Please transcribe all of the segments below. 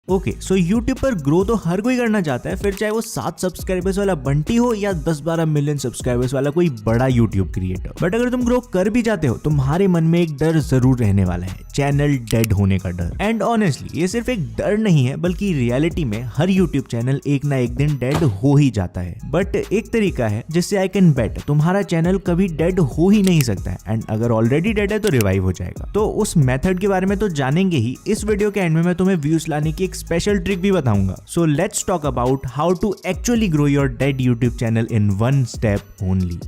Okay, so YouTube पर grow तो हर कोई करना चाहता है, फिर चाहे वो 7 सब्सक्राइबर्स वाला बंटी हो या 10-12 मिलियन सब्सक्राइबर्स वाला कोई बड़ा यूट्यूब क्रिएटर। बट अगर तुम ग्रो कर भी जाते हो, तुम्हारे मन में एक डर जरूर रहने वाला है, चैनल डेड होने का डर। एंड ऑनेस्टली ये सिर्फ एक डर नहीं है, बल्कि रियलिटी में हर यूट्यूब चैनल एक ना एक दिन डेड हो ही जाता है। बट एक तरीका है जिससे आई कैन बेट तुम्हारा चैनल कभी डेड हो ही नहीं सकता है, एंड अगर ऑलरेडी डेड है तो रिवाइव हो जाएगा। तो उस मेथड के बारे में तो जानेंगे ही। इस वीडियो के एंड में मैं तुम्हें व्यूज लाने की एक स्पेशल ट्रिक भी बताऊंगा। So let's talk about how to actually grow your dead YouTube channel in 1 step only.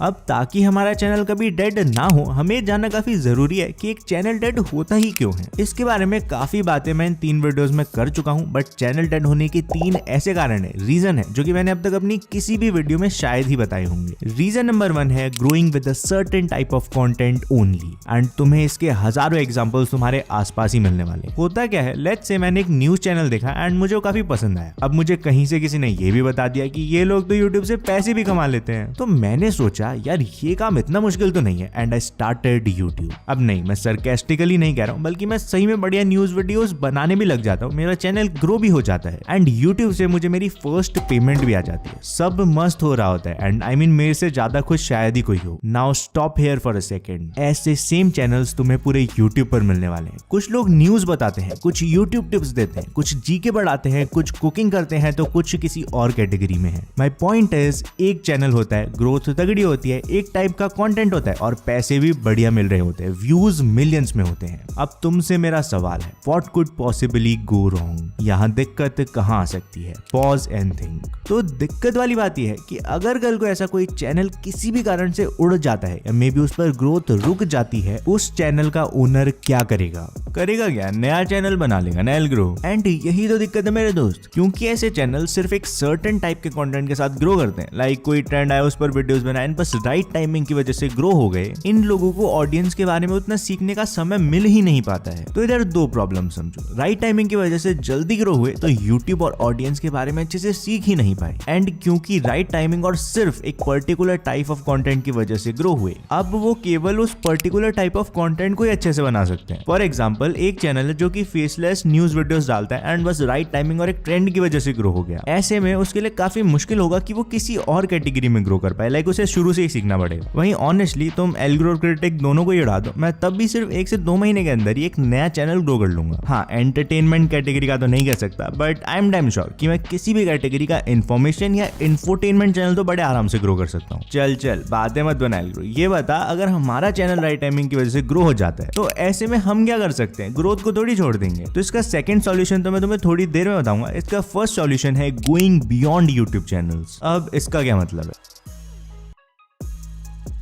अब ताकि हमारा चैनल कभी डेड ना हो, हमें जानना काफी जरूरी है कि एक चैनल डेड होता ही क्यों है। इसके बारे में काफी बातें मैं इन 3 वीडियोस में कर चुका हूं, बट चैनल डेड होने के 3 ऐसे कारण है, रीजन है, जो कि मैंने अब तक अपनी किसी भी वीडियो में शायद ही बताए होंगे। रीजन नंबर 1 है growing with a certain type of content only, and तुम्हें इसके हजारों एग्जांपल्स तुम्हारे आसपास ही मिलने वाले। होता क्या है, लेट्स से मैंने एक न्यूज चैनल देखा एंड मुझे वो काफी पसंद आया। अब मुझे कहीं से किसी ने ये भी बता दिया कि ये लोग तो यूट्यूब से पैसे भी कमा लेते हैं, तो मैंने सोचा यार ये काम इतना मुश्किल तो नहीं है, एंड आई स्टार्टेड यूट्यूब। अब नहीं, मैं सरकास्टिकली नहीं कह रहा हूँ, बल्कि मैं सही में बढ़िया न्यूज वीडियोस बनाने भी लग जाता हूँ, मेरा चैनल ग्रो भी हो जाता है, एंड यूट्यूब से मुझे मेरी फर्स्ट पेमेंट भी आ जाती है। सब मस्त हो रहा होता है, एंड आई मीन मेरे से ज्यादा खुश शायद ही कोई हो। Now stop here for a second. ऐसे सेम चैनल्स तुम्हें पूरे यूट्यूब पर मिलने वाले हैं। कुछ लोग न्यूज बताते हैं, कुछ यूट्यूब टिप्स देते हैं, कुछ जीके बढ़ाते हैं, कुछ कुकिंग करते हैं, तो कुछ किसी और कैटेगरी में है। माई पॉइंट इज, एक चैनल होता है, ग्रोथ तगड़ी होती है, एक टाइप का कंटेंट होता है और पैसे भी बढ़िया मिल रहे होते हैं, व्यूज मिलियंस में होते हैं। अब तुमसे मेरा सवाल है, what could possibly go wrong? यहाँ दिक्कत कहाँ आ सकती है? Pause and think. तो दिक्कत वाली बात यह है कि अगर कल को ऐसा कोई चैनल किसी भी कारण से उड़ जाता है या मे बी उस पर ग्रोथ रुक जाती है, उस चैनल का ओनर क्या करेगा? क्या? नया चैनल बना लेगा, नया ग्रो। एंड यही तो दिक्कत है मेरे दोस्त, क्योंकि ऐसे चैनल सिर्फ एक सर्टेन टाइप के कंटेंट के साथ ग्रो करते हैं। लाइक कोई ट्रेंड आया, उस पर वीडियोस बनाए, बस राइट टाइमिंग की वजह से ग्रो हो गए। इन लोगों को ऑडियंस के बारे में उतना सीखने का समय मिल ही नहीं पाता है। तो इधर 2 प्रॉब्लम समझो। राइट टाइमिंग की वजह से जल्दी ग्रो हुए तो यूट्यूब और ऑडियंस के बारे में अच्छे से सीख ही नहीं पाए, एंड क्योंकि राइट टाइमिंग और सिर्फ एक पर्टिकुलर टाइप ऑफ कंटेंट की वजह से ग्रो हुए, अब वो केवल उस पर्टिकुलर टाइप ऑफ कंटेंट को ही अच्छे से बना सकते हैं। फॉर एग्जांपल, एक चैनल है जो कि फेसलेस न्यूज वीडियोस डालता है एंड बस राइट टाइमिंग और एक ट्रेंड की वजह से ग्रो हो गया। ऐसे में उसके लिए काफी मुश्किल होगा कि वो किसी और कैटेगरी में ग्रो कर पाए, लाइक उसे शुरू से ही सीखना पड़ेगा। वहीं ऑनेस्टली तुम एल्गोरिथम क्रिटिक दोनों को ही उड़ा दो, मैं तब भी सिर्फ 1 से 2 महीने के अंदर ही एक नया चैनल ग्रो कर लूंगा। हाँ, एंटरटेनमेंट कैटेगरी का तो नहीं कह सकता, but I am damn sure कि मैं किसी भी कैटेगरी का इन्फॉर्मेशन या इंफोटेनमेंट चैनल तो बड़े आराम से ग्रो कर सकता हूँ। चल बातें मत बना एल्ग्रो। ये बता, अगर हमारा चैनल राइट टाइमिंग की वजह से ग्रो हो जाता है तो ऐसे में हम क्या कर सकते हैं? ग्रोथ को थोड़ी छोड़ देंगे। तो इसका सेकंड सॉल्यूशन तो मैं तुम्हें थोड़ी देर में बताऊंगा। इसका फर्स्ट सॉल्यूशन है गोइंग बियॉन्ड यूट्यूब चैनल्स। अब इसका क्या मतलब है?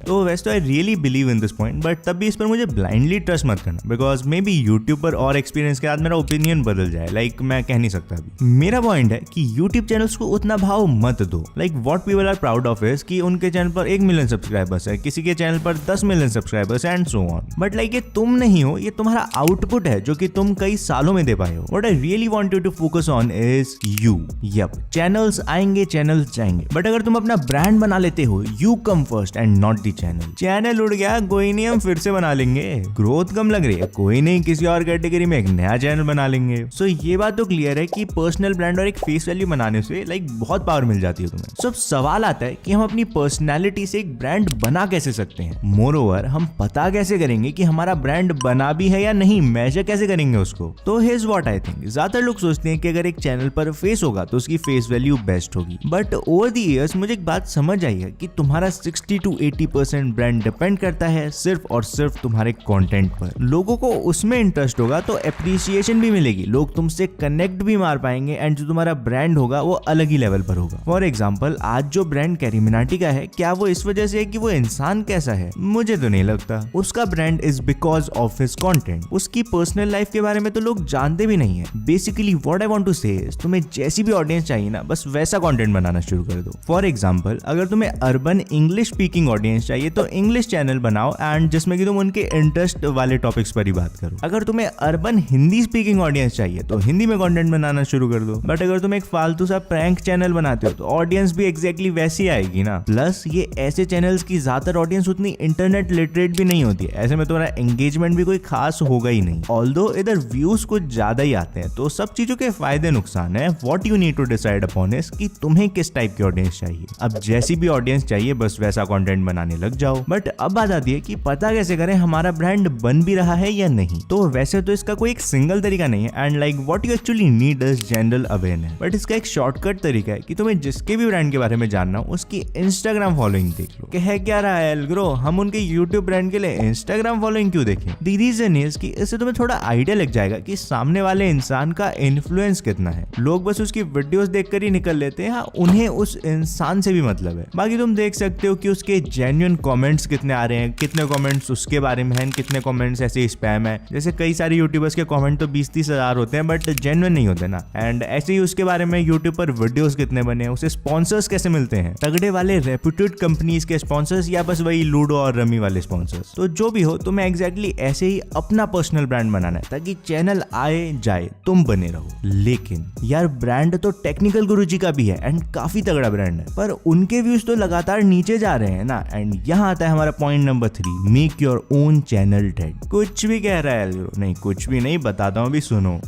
तो वैसे तो I really believe in this point, but तब भी इस पर मुझे ब्लाइंडली ट्रस्ट मत करना, बिकॉज मे बी यूट्यूब पर और एक्सपीरियंस के बाद मेरा ओपिनियन बदल जाए। लाइक मैं कह नहीं सकता अभी। मेरा पॉइंट है कि यूट्यूब चैनल्स को उतना भाव मत दो। Like what people are proud of is कि उनके चैनल पर 1 मिलियन सब्सक्राइबर्स है, किसी के चैनल पर 10 million subscribers and so on. But like ये तुम नहीं हो, ये तुम्हारा आउटपुट है जो कि तुम कई सालों में दे पाए हो। What I really want you to focus on is you. Yup, channels आएंगे, चैनल्स जाएंगे, बट अगर तुम अपना ब्रांड बना लेते हो, you come first and not the channel. Channel उड़ गया, कोई नहीं, हम फिर से बना लेंगे। ग्रोथ कम लग रही है, कोई नहीं, किसी और कैटेगरी में एक नया चैनल बना लेंगे। सो ये बात तो क्लियर है कि पर्सनल ब्रांड और एक फेस वैल्यू बनाने से लाइक बहुत पावर मिल जाती है तुम्हें। सो सबसवाल आता है कि हम अपनी पर्सनैलिटी से एक ब्रांड बना कैसे सकते हैं। मोरओवर, हम पता कैसे करेंगे कि हमारा ब्रांड बना भी है या नहीं? मेजर कैसे करेंगे उसको? तो हियर्स व्हाट आई थिंक, ज्यादातर लोग सोचते हैं कि अगर एक चैनल पर फेस होगा तो उसकी फेस वैल्यू बेस्ट होगी, बट ओवर द इयर्स मुझे एक बात समझ आई है कि तुम्हारा 60 to 80% ब्रांड डिपेंड करता है सिर्फ और सिर्फ तुम्हारे कंटेंट पर। लोगों को उसमें इंटरेस्ट होगा तो एप्रिसिएशन भी मिलेगी, लोग तुमसे कनेक्ट भी मार पाएंगे, एंड जो तुम्हारा ब्रांड होगा वो अलग ही लेवल पर होगा। फॉर एग्जांपल, आज जो ब्रांड कैरी मिनाटी का है, क्या वो इस वजह से है कि वो इंसान कैसा है? मुझे तो नहीं लगता। उसका brand is because of his content. उसकी पर्सनल लाइफ के बारे में तो लोग जानते भी नहीं है। Basically what I want to say is, तुम्हें जैसी भी ऑडियंस चाहिए ना, बस वैसा कंटेंट बनाना शुरू कर दो। फॉर एग्जांपल, अगर तुम्हें अर्बन इंग्लिश स्पीकिंग ऑडियंस चाहिए चाहिए तो इंग्लिश चैनल बनाओ एंड जिसमें कि तुम उनके इंटरेस्ट वाले टॉपिक्स पर ही बात करो। अगर तुम्हें अर्बन हिंदी स्पीकिंग ऑडियंस चाहिए तो हिंदी में कंटेंट बनाना शुरू कर दो। बट अगर तुम एक फालतू सा प्रैंक चैनल बनाते हो तो ऑडियंस भी एग्जैक्टली वैसी आएगी ना। प्लस ये ऐसे चैनल्स की ज्यादातर ऑडियंस उतनी इंटरनेट लिटरेट भी नहीं होती है, ऐसे में तुम्हारा एंगेजमेंट भी कोई खास होगा ही नहीं। ऑल्दो इधर व्यूज कुछ ज्यादा ही आते हैं। तो सब चीजों के फायदे नुकसान है। What you need to decide upon is कि तुम्हें किस टाइप की ऑडियंस चाहिए। अब जैसी भी ऑडियंस चाहिए बस वैसा कंटेंट बनाने लग जाओ। बट अब बात आती है कि पता कैसे करें हमारा ब्रांड बन भी रहा है या नहीं। तो वैसे तो इसका कोई एक सिंगल तरीका नहीं है and like what you actually need is general awareness. But इसका एक शॉर्टकट तरीका है कि तुम्हें जिसके भी ब्रांड के बारे में जानना हो उसकी इंस्टाग्राम फॉलोइंग देख लो। कि है क्या रहा है एल्ग्रो, हम उनके यूट्यूब ब्रांड के लिए इंस्टाग्राम फॉलोइंग क्यों देखें? द रीजन इज कि इससे तुम्हें थोड़ा आइडिया लग जाएगा कि सामने वाले इंसान का इन्फ्लुएंस कितना है। लोग बस उसकी वीडियोस देखकर ही निकल लेते हैं, उन्हें उस इंसान से भी मतलब है। बाकी तुम देख सकते हो कि उसके जेन्युइन कमेंट्स कितने आ रहे हैं, कितने कमेंट्स उसके बारे में हैं, कितने कमेंट्स ऐसे स्पैम है। जैसे कई सारे यूट्यूबर्स के कमेंट तो 20-30 हजार होते हैं बट जेन्युइन नहीं होते ना। एंड ऐसे ही उसके बारे में यूट्यूब पर वीडियोस कितने बने हैं, उसे स्पॉन्सर्स कैसे मिलते हैं, तगड़े वाले रेप्यूटेड कंपनीज के स्पॉन्सर्स या बस वही लूडो और रमी वाले स्पॉन्सर्स। तो जो भी हो तुम्हें एग्जैक्टली ऐसे ही अपना पर्सनल ब्रांड बनाना है ताकि चैनल आए जाए तुम बने रहो। लेकिन यार ब्रांड तो टेक्निकल गुरुजी का भी है एंड काफी तगड़ा ब्रांड है, पर उनके व्यूज तो लगातार नीचे जा रहे हैं ना। एंड यहाँ आता है हमारा point number 3, make your own channel dead. कुछ भी कह रहा है नहीं, कुछ भी नहीं, बताता हूँ, अभी सुनो।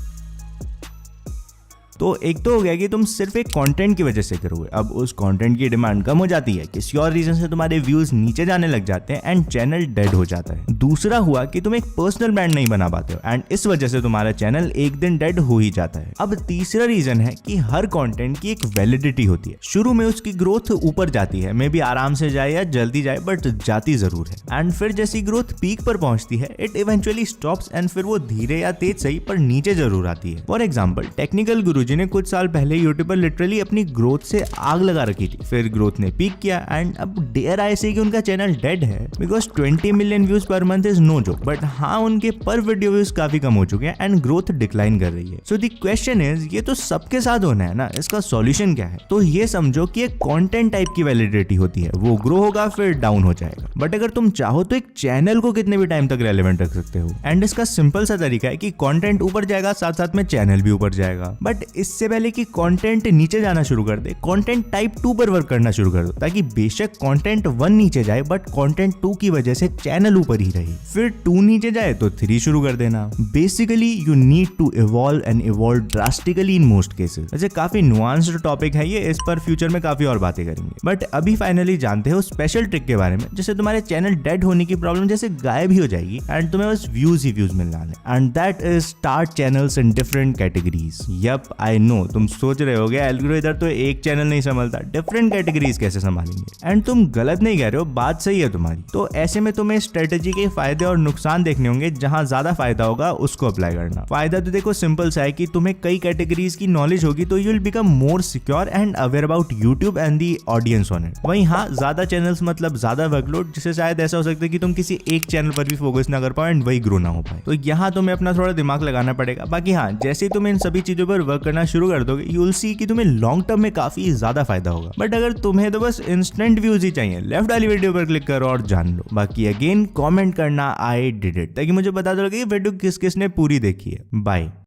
तो एक तो हो गया कि तुम सिर्फ एक कंटेंट की वजह से करोगे, अब उस कंटेंट की डिमांड कम हो जाती है, किसी और रीजन से तुम्हारे व्यूज नीचे जाने लग जाते हैं एंड चैनल डेड हो जाता है। दूसरा हुआ कि तुम एक पर्सनल ब्रांड नहीं बना पाते हो एंड इस वजह से तुम्हारा चैनल एक दिन डेड हो ही जाता है। अब तीसरा रीजन है कि हर कंटेंट की एक वैलिडिटी होती है। शुरू में उसकी ग्रोथ ऊपर जाती है, मे बी आराम से जाए या जल्दी जाए बट जाती जरूर है। एंड फिर जैसी ग्रोथ पीक पर पहुंचती है इट इवेंचुअली स्टॉप्स एंड फिर वो धीरे या तेज सही पर नीचे जरूर आती है। फॉर एग्जाम्पल टेक्निकल गुरुजी ने कुछ साल पहले यूट्यूब पर लिटरली अपनी ग्रोथ से आग लगा रखी थी, फिर ग्रोथ ने पीक किया एंड अब डेयर आए से कि उनका चैनल डेड है because 20 million views per month is no joke. But हाँ उनके पर वीडियो व्यूज काफी कम हो चुके हैं एंड ग्रोथ डिक्लाइन कर रही है। सो द क्वेश्चन इज ये तो सबके साथ होना है ना, इसका सॉल्यूशन क्या है? तो ये समझो कि एक कंटेंट टाइप की वैलिडिटी होती है, वो ग्रो होगा फिर डाउन हो जाएगा। बट अगर तुम चाहो तो एक चैनल को कितने भी टाइम तक रेलेवेंट रख सकते हो एंड इसका सिंपल सा तरीका है कि कंटेंट ऊपर जाएगा साथ साथ में चैनल भी ऊपर जाएगा। बट इससे पहले कि कंटेंट नीचे जाना शुरू कर दे, कंटेंट टाइप 2 पर वर्क करना शुरू कर दो ताकि बेशक कंटेंट 1 नीचे जाए बट कंटेंट 2 की वजह से चैनल ऊपर ही रहे। फिर 2 नीचे जाए तो 3 शुरू कर देना। Basically you need to evolve and evolve drastically in most cases. वैसे काफी नुआंस्ड टॉपिक है ये, इस पर फ्यूचर में काफी और बातें करेंगे। बट अभी फाइनली जानते हो स्पेशल ट्रिक के बारे में, जैसे तुम्हारे चैनल डेड होने की प्रॉब्लम जैसे गायब ही हो जाएगी एंड तुम्हें बस व्यूज ही व्यूज मिलने वाले। And that is start channels in different categories. Yup I know, तुम सोच रहे होगे एल्गोरिथम इधर तो एक चैनल नहीं संभालता, डिफरेंट कैटेगरीज कैसे संभालेंगे? एंड तुम गलत नहीं कह रहे हो, बात सही है तुम्हारी। तो ऐसे में तुम्हें स्ट्रेटेजी के फायदे और नुकसान देखने होंगे, जहां ज्यादा फायदा होगा उसको अप्लाई करना। फायदा तो देखो सिंपल सा है कि तुम्हें कई कैटेगरीज की नॉलेज होगी तो you will become more secure and aware about YouTube and the audience on it. वहीं हाँ ज्यादा चैनल्स मतलब ज्यादा वर्कलोड, जिससे शायद ऐसा हो सकता है कि तुम किसी एक चैनल पर भी फोकस ना कर पाओ एंड वही ग्रो ना हो पाए। तो यहाँ तुम्हें अपना थोड़ा दिमाग लगाना पड़ेगा। बाकी हाँ जैसे ही तुम इन सभी चीजों पर वर्क करना शुरू कर दोगे यू विल सी कि तुम्हें लॉन्ग टर्म में काफी ज्यादा फायदा होगा। बट अगर तुम्हें तो बस इंस्टेंट व्यूज ही चाहिए, लेफ्ट वाली वीडियो पर क्लिक करो और जान लो। बाकी अगेन कमेंट करना आई डिड इट, ताकि मुझे बता दो कि ये वीडियो किस किसने पूरी देखी है। बाय।